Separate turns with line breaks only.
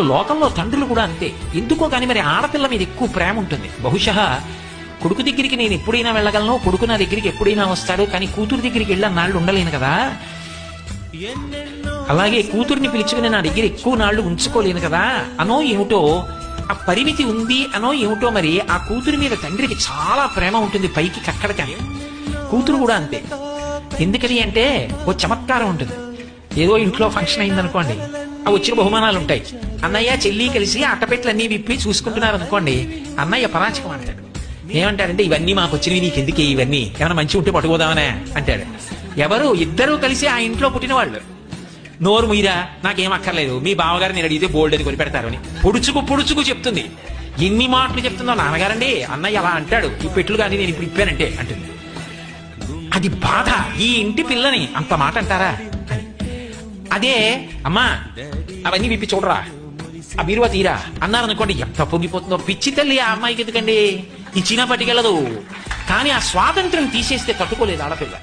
లోకంలో తండ్రులు కూడా అంతే. ఎందుకో కానీ మరి ఆడపిల్ల మీద ఎక్కువ ప్రేమ ఉంటుంది. బహుశా కొడుకు దగ్గరికి నేను ఎప్పుడైనా వెళ్ళగలను, కొడుకు నా దగ్గరికి ఎప్పుడైనా వస్తాడు, కానీ కూతురు దగ్గరికి వెళ్ళి నాళ్ళు ఉండలేను కదా. అలాగే కూతుర్ని పిలుచుకుని నా దగ్గర ఎక్కువ నాళ్లు ఉంచుకోలేను కదా అనో ఏమిటో, ఆ పరిమితి ఉంది అనో ఏమిటో. మరి ఆ కూతురి మీద తండ్రికి చాలా ప్రేమ ఉంటుంది, పైకి కక్కడకని. కూతురు కూడా అంతే. ఎందుకని అంటే ఓ చమత్కారం ఉంటుంది. ఏదో ఇంట్లో ఫంక్షన్ అయిందనుకోండి, ఆ వచ్చిన బహుమానాలు ఉంటాయి. అన్నయ్య చెల్లి కలిసి అట్టపెట్లన్నీ విప్పి చూసుకుంటున్నారు అనుకోండి, అన్నయ్య పరాచకం అంటాడు. ఏమంటాడంటే, ఇవన్నీ మాకు వచ్చినవి, నీకెందుకే ఇవన్నీ, ఏమైనా మంచి ఉంటే పట్టుకోదామనే అంటాడు. ఎవరు? ఇద్దరూ కలిసి ఆ ఇంట్లో పుట్టిన వాళ్ళు. నోరు మీరా, నాకేం అక్కర్లేదు, మీ బావగారు నేను అడిగితే బోల్డ్ అని కొని పెడతారు అని పొడుచుకు పొడుచుకు చెప్తుంది. ఎన్ని మాటలు చెప్తుందో నాన్నగారండి, అన్నయ్య అలా అంటాడు, ఈ పెట్లు కానీ నేను ఇప్పుడు ఇప్పానంటే అంటుంది. అది బాధ. ఈ ఇంటి పిల్లని అంత మాట అంటారా అని. అదే అమ్మా అవన్నీ విప్పి చూడరా, ఆ బీరువా తీరా అన్నారనుకోండి, ఎంత పొంగిపోతుందో. పిచ్చి తల్లి ఆ అమ్మాయికి ఎందుకండి, ఇచ్చినా పట్టుకెళ్ళదు. కానీ ఆ స్వాతంత్రం తీసేస్తే తట్టుకోలేదు ఆడపిల్ల.